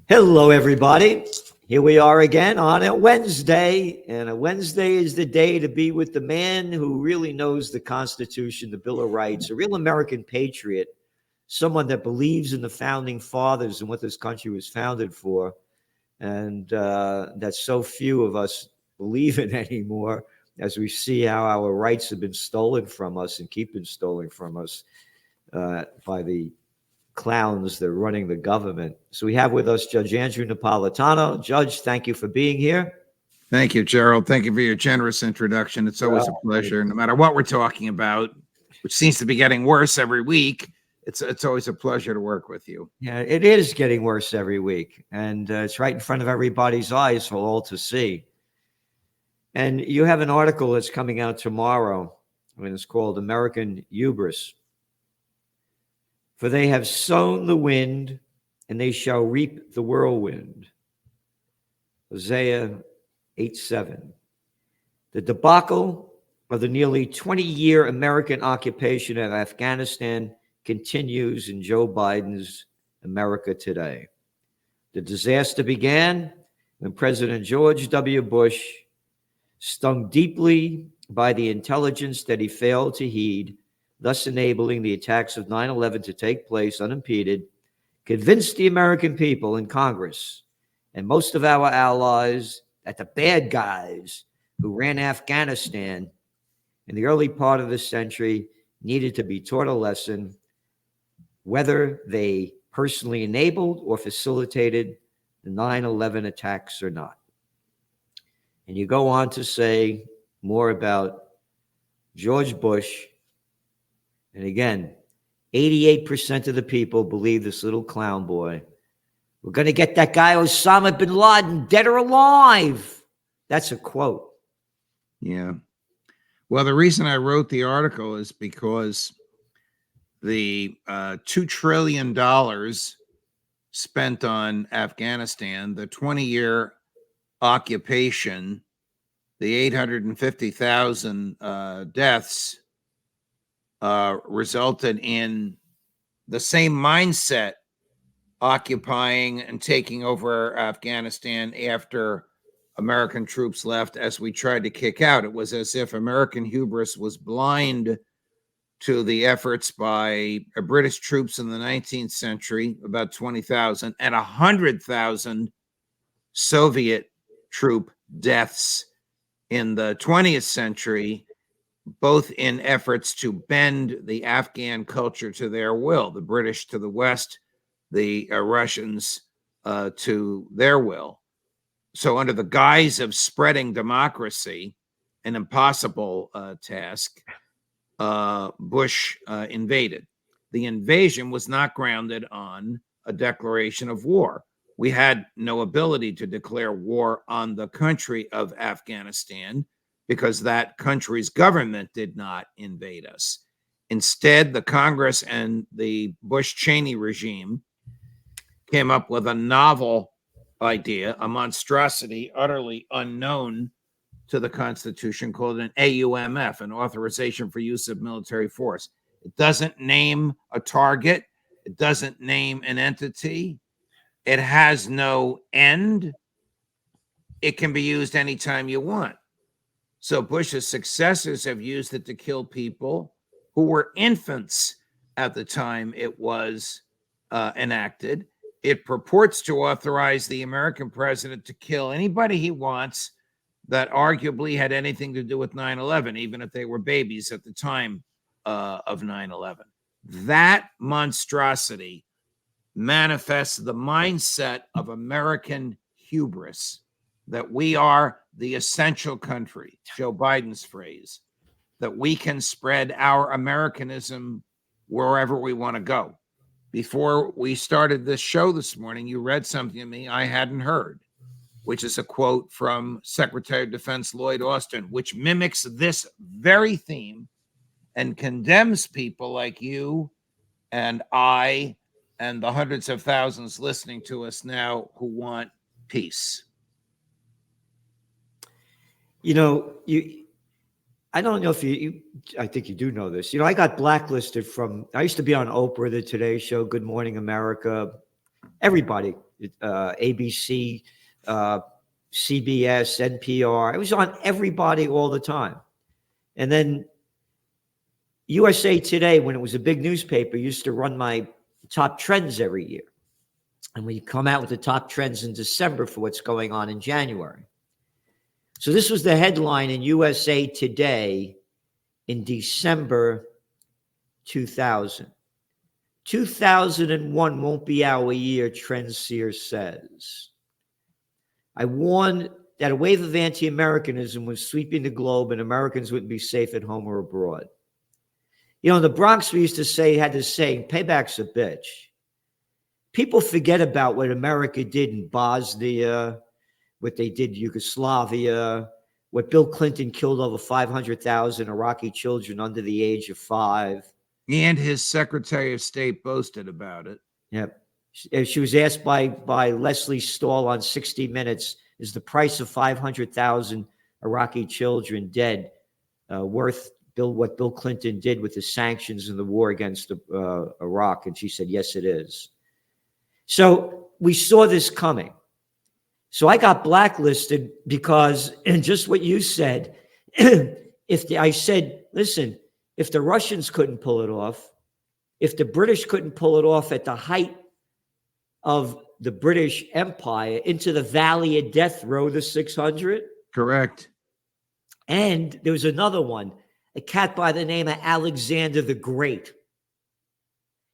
Hello, everybody. Here we are again on a Wednesday, and a Wednesday is the day to be with the man who really knows the Constitution, the Bill of Rights, a real American patriot, someone that believes in the founding fathers and what this country was founded for, and that so few of us believe in anymore, as we see how our rights have been stolen from us and keep being stolen from us by the clowns that are running the government. So we have with us Judge Andrew Napolitano. Judge, thank you for being here. Thank you, Gerald. Thank you for your generous introduction. It's always a pleasure, no matter what we're talking about, which seems to be getting worse every week. It's always a pleasure to work with you. Yeah, it is getting worse every week, and it's right in front of everybody's eyes for all to see. And you have an article that's coming out tomorrow, and it's called American Hubris. For they have sown the wind, and they shall reap the whirlwind. Hosea 8:7. The debacle of the nearly 20-year American occupation of Afghanistan continues in Joe Biden's America today. The disaster began when President George W. Bush, stung deeply by the intelligence that he failed to heed, thus enabling the attacks of 9/11 to take place unimpeded, convinced the American people in Congress and most of our allies that the bad guys who ran Afghanistan in the early part of the century needed to be taught a lesson, whether they personally enabled or facilitated the 9/11 attacks or not. And you go on to say more about George Bush. And again, 88% of the people believe this little clown boy. We're going to get that guy Osama bin Laden, dead or alive. That's a quote. Yeah. Well, the reason I wrote the article is because the $2 trillion spent on Afghanistan, the 20-year occupation, the 850,000 deaths, resulted in the same mindset occupying and taking over Afghanistan after American troops left as we tried to kick out. It was as if American hubris was blind to the efforts by British troops in the 19th century, about 20,000, and 100,000 Soviet troop deaths in the 20th century, both in efforts to bend the Afghan culture to their will, the British to the West, the Russians to their will. So under the guise of spreading democracy, an impossible task, Bush invaded. The invasion was not grounded on a declaration of war. We had no ability to declare war on the country of Afghanistan because that country's government did not invade us. Instead, the Congress and the Bush-Cheney regime came up with a novel idea, a monstrosity utterly unknown to the Constitution, called an AUMF, an authorization for use of military force. It doesn't name a target. It doesn't name an entity. It has no end. It can be used anytime you want. So Bush's successors have used it to kill people who were infants at the time it was enacted. It purports to authorize the American president to kill anybody he wants that arguably had anything to do with 9/11, even if they were babies at the time of 9/11. That monstrosity manifests the mindset of American hubris, that we are the essential country, Joe Biden's phrase, that we can spread our Americanism wherever we want to go. Before we started this show this morning, you read something to me I hadn't heard, which is a quote from Secretary of Defense Lloyd Austin, which mimics this very theme and condemns people like you and I and the hundreds of thousands listening to us now who want peace. You know, I don't know if I think you do know this. I got blacklisted I used to be on Oprah, the Today Show, Good Morning America, everybody. ABC, CBS, NPR. It was on everybody all the time. And then USA Today, when it was a big newspaper, used to run my top trends every year. And we come out with the top trends in December for what's going on in January. So this was the headline in USA Today in December 2000. 2001 won't be our year, Trendseer says. I warned that a wave of anti-Americanism was sweeping the globe and Americans wouldn't be safe at home or abroad. You know, in the Bronx, we used to say, had this saying, payback's a bitch. People forget about what America did in Bosnia, what they did in Yugoslavia, what Bill Clinton killed over 500,000 Iraqi children under the age of 5. And his Secretary of State boasted about it. Yep. She was asked by Leslie Stahl on 60 Minutes, is the price of 500,000 Iraqi children dead worth what Bill Clinton did with the sanctions and the war against Iraq? And she said, yes, it is. So we saw this coming. So I got blacklisted because, and just what you said, I said, listen, if the Russians couldn't pull it off, if the British couldn't pull it off at the height of the British Empire into the Valley of Death, Row the 600. Correct. And there was another one, a cat by the name of Alexander the Great.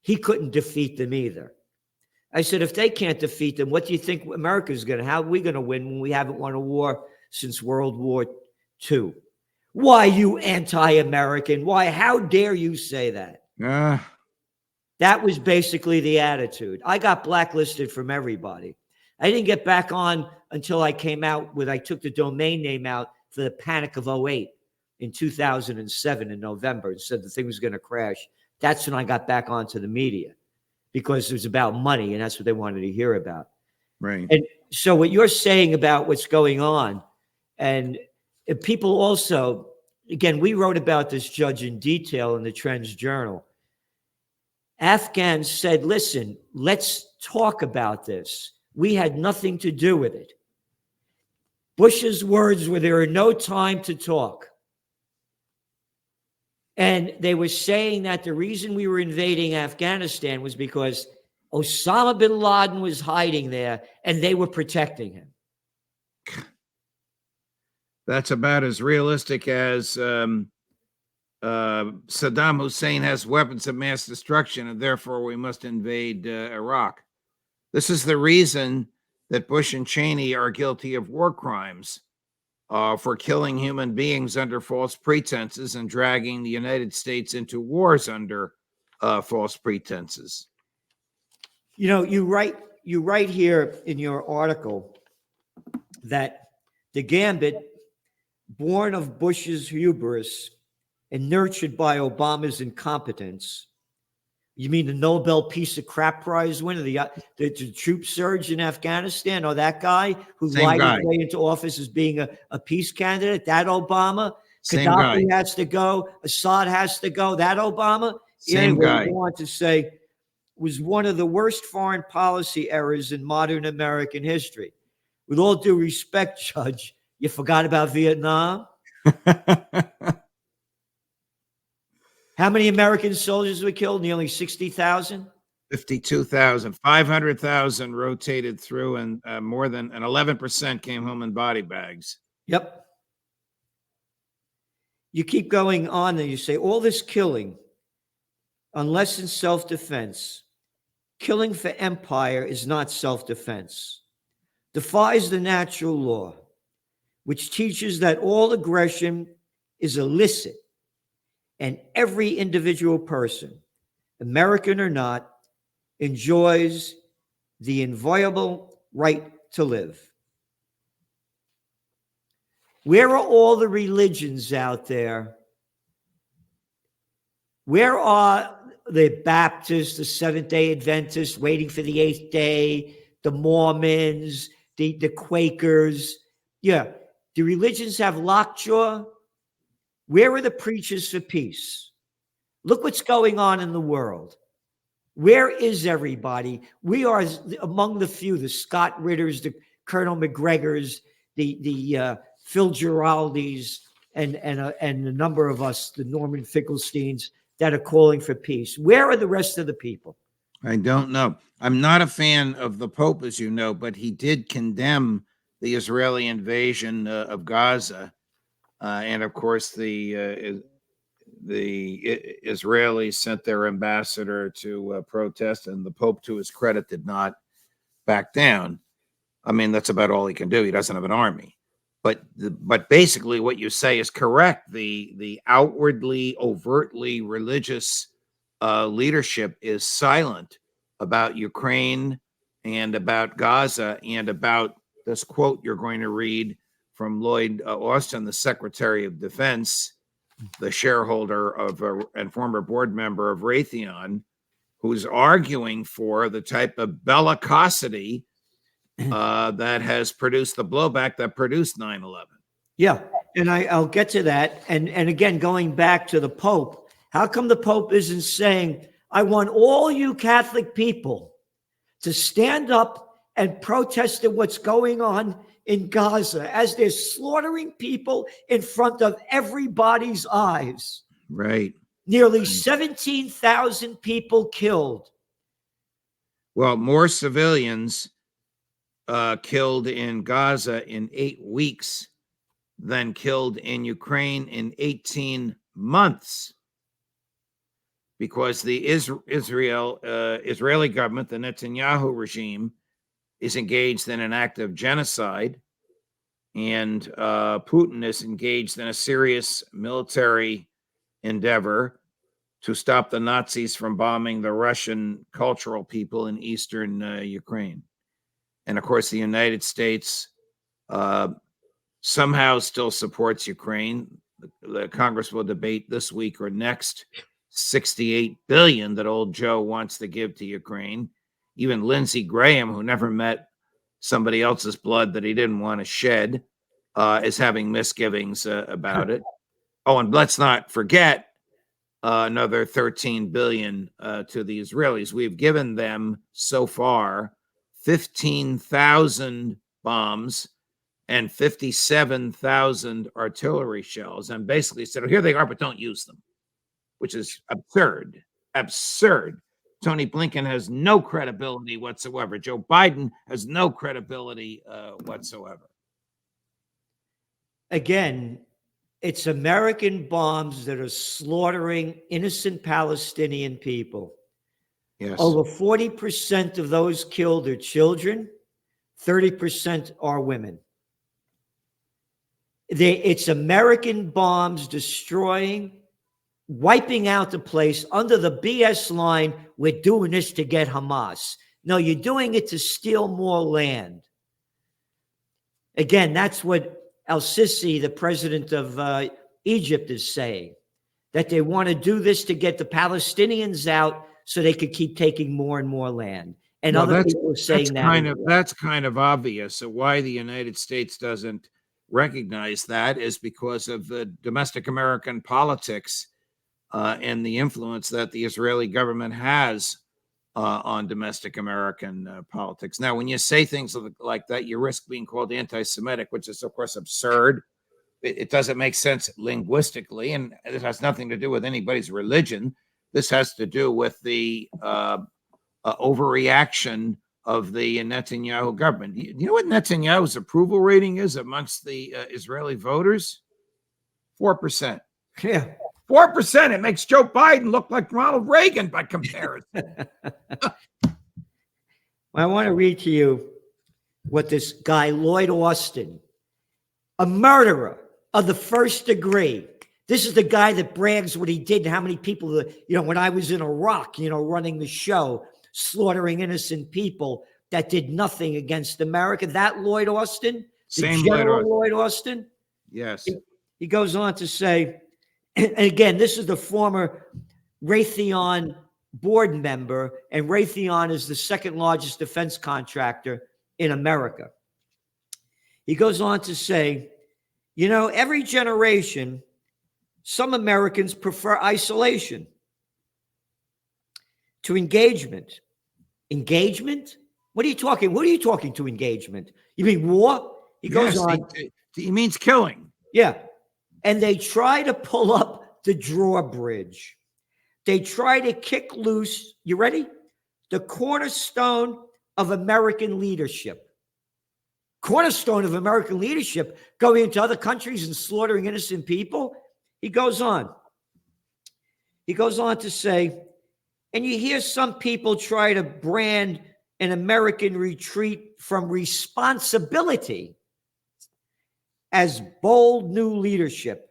He couldn't defeat them either. I said, if they can't defeat them, what do you think America's going to, how are we going to win when we haven't won a war since World War II? Why, you anti-American? Why, how dare you say that? That was basically the attitude. I got blacklisted from everybody. I didn't get back on until I came out with, I took the domain name out for the Panic of 08 in 2007 in November and said the thing was going to crash. That's when I got back onto the media because it was about money and that's what they wanted to hear about. Right. And so what you're saying about what's going on, and people also, again, we wrote about this judge in detail in the Trends Journal. Afghans said, listen, let's talk about this. We had nothing to do with it. Bush's words were, there are no time to talk. And they were saying that the reason we were invading Afghanistan was because Osama bin Laden was hiding there and they were protecting him. That's about as realistic as Saddam Hussein has weapons of mass destruction, and therefore we must invade Iraq. This is the reason that Bush and Cheney are guilty of war crimes for killing human beings under false pretenses and dragging the United States into wars under false pretenses. You know, you write here in your article that the Gambit, born of Bush's hubris and nurtured by Obama's incompetence. You mean the Nobel Peace of Crap Prize winner, the troop surge in Afghanistan, or that guy who lied his way into office as being a peace candidate? That Obama? Same Gaddafi guy. has to go. Assad has to go. That Obama? Same guy. I want to say was one of the worst foreign policy errors in modern American history. With all due respect, Judge, you forgot about Vietnam? How many American soldiers were killed? Nearly 60,000? 52,000. 500,000 rotated through, and more than 11% came home in body bags. Yep. You keep going on and you say, all this killing, unless in self-defense, killing for empire is not self-defense, defies the natural law, which teaches that all aggression is illicit and every individual person, American or not, enjoys the inviolable right to live. Where are all the religions out there? Where are the Baptists, the Seventh-day Adventists waiting for the eighth day, the Mormons, the Quakers? Yeah. Do religions have lockjaw? Where are the preachers for peace? Look what's going on in the world. Where is everybody? We are among the few, the Scott Ritters, the Colonel McGregors, the Phil Giraldis, and a number of us, the Norman Finkelsteins, that are calling for peace. Where are the rest of the people? I don't know. I'm not a fan of the Pope, as you know, but he did condemn the Israeli invasion of Gaza. And of course, the Israelis sent their ambassador to protest, and the Pope, to his credit, did not back down. I mean, that's about all he can do. He doesn't have an army. But basically, what you say is correct. The outwardly, overtly religious leadership is silent about Ukraine and about Gaza and about this quote you're going to read from Lloyd Austin, the Secretary of Defense, the shareholder of and former board member of Raytheon, who's arguing for the type of bellicosity that has produced the blowback that produced 9/11. Yeah, and I'll get to that. And again, going back to the Pope, how come the Pope isn't saying, I want all you Catholic people to stand up and protest at what's going on in Gaza as they're slaughtering people in front of everybody's eyes? Right. Nearly 17,000 people killed. Well, more civilians killed in Gaza in 8 weeks than killed in Ukraine in 18 months, because the Israeli government, the Netanyahu regime, is engaged in an act of genocide, and Putin is engaged in a serious military endeavor to stop the Nazis from bombing the Russian cultural people in eastern Ukraine. And of course, the United States somehow still supports Ukraine. The Congress will debate this week or next $68 billion that old Joe wants to give to Ukraine. Even Lindsey Graham, who never met somebody else's blood that he didn't want to shed, is having misgivings about it. Oh, and let's not forget another $13 billion to the Israelis. We've given them so far 15,000 bombs and 57,000 artillery shells, and basically said, oh, here they are, but don't use them, which is absurd. Absurd. Tony Blinken has no credibility whatsoever. Joe Biden has no credibility whatsoever. Again, it's American bombs that are slaughtering innocent Palestinian people. Yes. Over 40% of those killed are children, 30% are women. It's American bombs destroying, wiping out the place under the BS line, we're doing this to get Hamas. No, you're doing it to steal more land. Again, that's what El-Sisi, the president of Egypt, is saying, that they want to do this to get the Palestinians out so they could keep taking more and more land. And well, other people are saying that's kind of obvious. So why the United States doesn't recognize that is because of the domestic American politics and the influence that the Israeli government has on domestic American politics. Now, when you say things like that, you risk being called anti-Semitic, which is, of course, absurd. It doesn't make sense linguistically, and it has nothing to do with anybody's religion. This has to do with the overreaction of the Netanyahu government. Do you know what Netanyahu's approval rating is amongst the Israeli voters? 4%. Yeah. 4%. It makes Joe Biden look like Ronald Reagan by comparison. I want to read to you what this guy, Lloyd Austin, a murderer of the first degree. This is the guy that brags what he did and how many people, when I was in Iraq, running the show, slaughtering innocent people that did nothing against America. That Lloyd Austin, Same General Lloyd Austin. Yes. He goes on to say, and again, this is the former Raytheon board member, and Raytheon is the second largest defense contractor in America. He goes on to say, every generation, some Americans prefer isolation. to engagement. Engagement? What are you talking? What are you talking to engagement? You mean war? He goes Yes, on. he means killing. Yeah. And they try to pull up the drawbridge. They try to kick loose, you ready? The cornerstone of American leadership. Cornerstone of American leadership, going into other countries and slaughtering innocent people. He goes on. He goes on to say, and you hear some people try to brand an American retreat from responsibility as bold new leadership.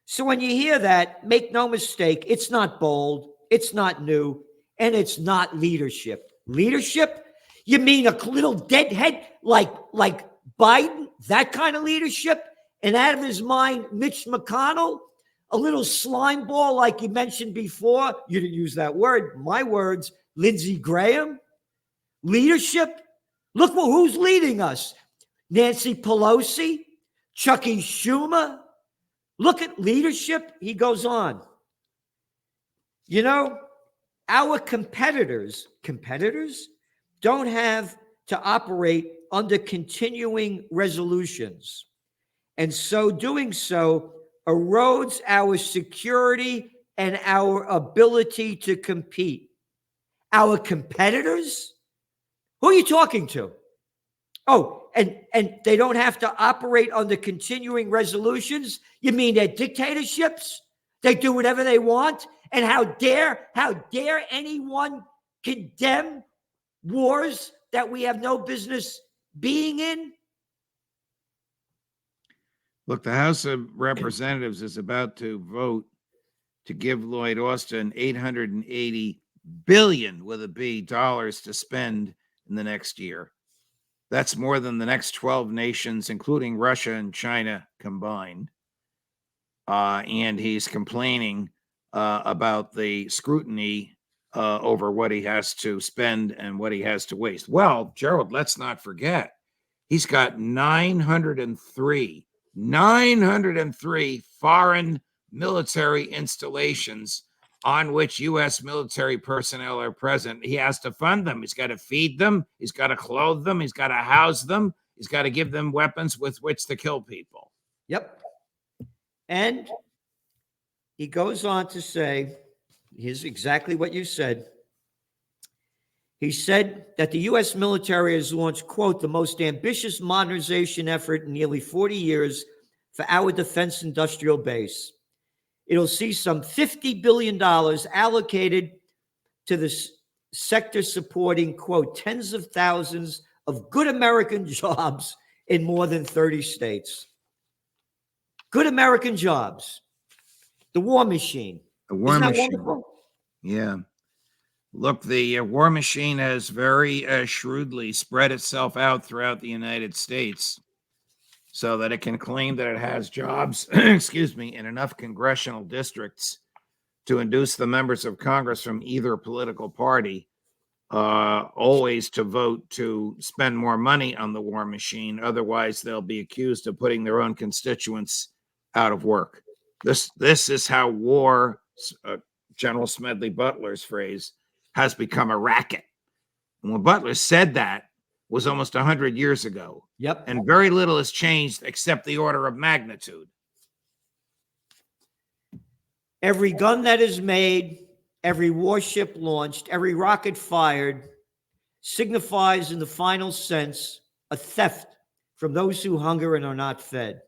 So when you hear that, make no mistake, it's not bold, it's not new, and it's not leadership. Leadership? You mean a little deadhead like Biden? That kind of leadership? And out of his mind, Mitch McConnell? A little slime ball like you mentioned before? You didn't use that word. My words, Lindsey Graham? Leadership? Look who's leading us. Nancy Pelosi? Chucky Schumer? Look at leadership. He goes on. You know, our competitors don't have to operate under continuing resolutions. And so doing so erodes our security and our ability to compete. Our competitors? Who are you talking to? Oh, and they don't have to operate under continuing resolutions? You mean they're dictatorships? They do whatever they want? And how dare anyone condemn wars that we have no business being in? Look, the House of Representatives is about to vote to give Lloyd Austin $880 billion with a B dollars to spend in the next year. That's more than the next 12 nations, including Russia and China combined. And he's complaining about the scrutiny over what he has to spend and what he has to waste. Well, Gerald, let's not forget, he's got 903 foreign military installations on which U.S. military personnel are present. He has to fund them. He's got to feed them. He's got to clothe them. He's got to house them. He's got to give them weapons with which to kill people. Yep. And he goes on to say, here's exactly what you said. He said that the U.S. military has launched, quote, the most ambitious modernization effort in nearly 40 years for our defense industrial base. It'll see some $50 billion allocated to the sector supporting, quote, tens of thousands of good American jobs in more than 30 states. Good American jobs. The war machine. The war Isn't that machine. wonderful? Yeah. Look, the war machine has very shrewdly spread itself out throughout the United States so that it can claim that it has jobs, excuse me, in enough congressional districts to induce the members of Congress from either political party always to vote to spend more money on the war machine. Otherwise, they'll be accused of putting their own constituents out of work. This is how war, General Smedley Butler's phrase, has become a racket. And when Butler said that was almost 100 years ago. Yep. And very little has changed except the order of magnitude. Every gun that is made, every warship launched, every rocket fired signifies in the final sense a theft from those who hunger and are not fed,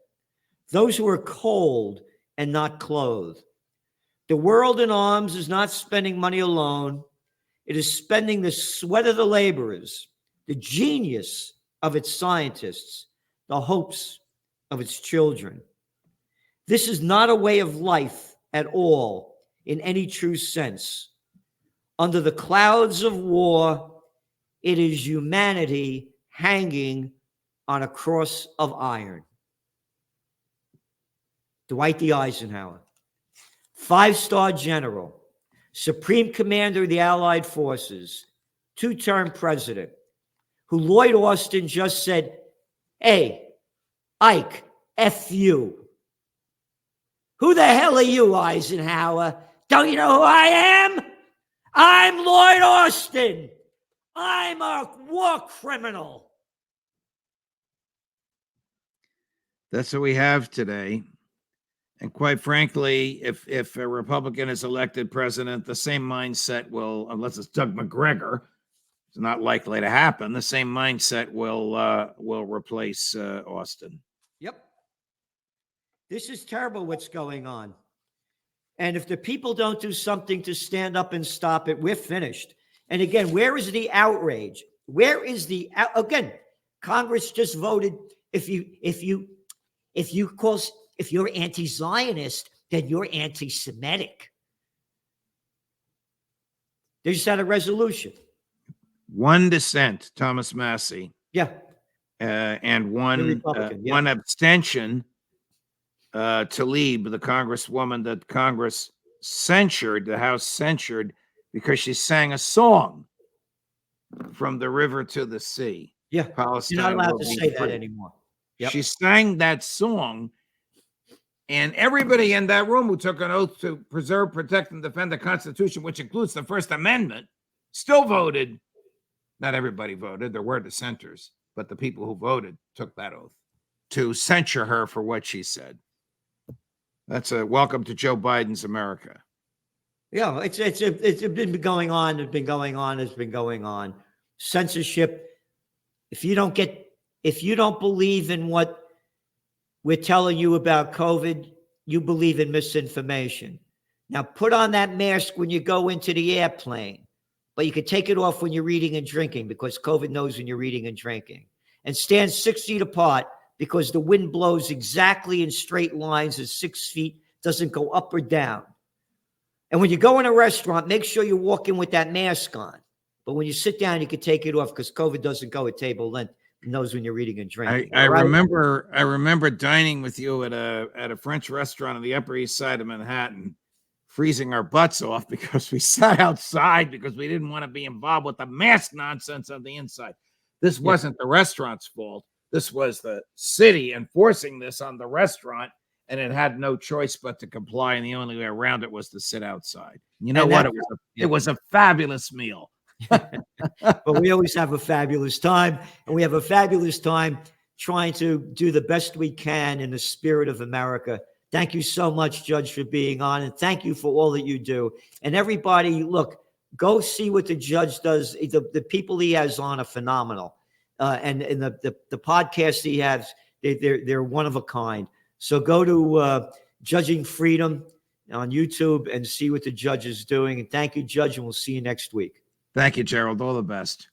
those who are cold and not clothed. The world in arms is not spending money alone. It is spending the sweat of the laborers, the genius of its scientists, the hopes of its children. This is not a way of life at all in any true sense. Under the clouds of war, it is humanity hanging on a cross of iron. Dwight D. Eisenhower, 5-star general, Supreme Commander of the Allied Forces, 2-term president, who Lloyd Austin just said, hey, Ike, F you. Who the hell are you, Eisenhower? Don't you know who I am? I'm Lloyd Austin. I'm a war criminal. That's what we have today. And quite frankly, if a Republican is elected president, the same mindset will, unless it's Doug McGregor, it's not likely to happen. The same mindset will replace Austin. Yep. This is terrible what's going on. And if the people don't do something to stand up and stop it, we're finished. And again, where is the outrage? Where is the again? Congress just voted. If you're anti-Zionist, then you're anti-Semitic. They just had a resolution. One dissent, Thomas Massey. Yeah. And one abstention, Tlaib, the congresswoman that Congress censured, the House censured, because she sang a song from the river to the sea. Yeah. Palestine. You're not allowed to say that anymore. Yep. She sang that song, and everybody in that room who took an oath to preserve, protect, and defend the Constitution, which includes the First Amendment, still voted. Not everybody voted. There were dissenters, but the people who voted took that oath to censure her for what she said. That's a welcome to Joe Biden's America. Yeah, it's been going on. It's been going on. It's been going on. Censorship. If you don't believe in what we're telling you about COVID, you believe in misinformation. Now put on that mask when you go into the airplane, but you can take it off when you're eating and drinking, because COVID knows when you're eating and drinking. And stand 6 feet apart, because the wind blows exactly in straight lines as 6 feet, doesn't go up or down. And when you go in a restaurant, make sure you walk in with that mask on. But when you sit down, you can take it off, because COVID doesn't go at table length. It knows when you're eating and drinking. I remember dining with you at a French restaurant on the Upper East Side of Manhattan, freezing our butts off because we sat outside because we didn't want to be involved with the mask nonsense on the inside. This wasn't the restaurant's fault. This was the city enforcing this on the restaurant, and it had no choice but to comply. And the only way around it was to sit outside. You know what? It was a fabulous meal. But we always have a fabulous time, and we have a fabulous time trying to do the best we can in the spirit of America. Thank you so much, Judge, for being on, and thank you for all that you do. And everybody, look, go see what the judge does. The people he has on are phenomenal, and the podcast he has, they're one of a kind. So go to Judging Freedom on YouTube and see what the judge is doing. And thank you, Judge, and we'll see you next week. Thank you, Gerald. All the best.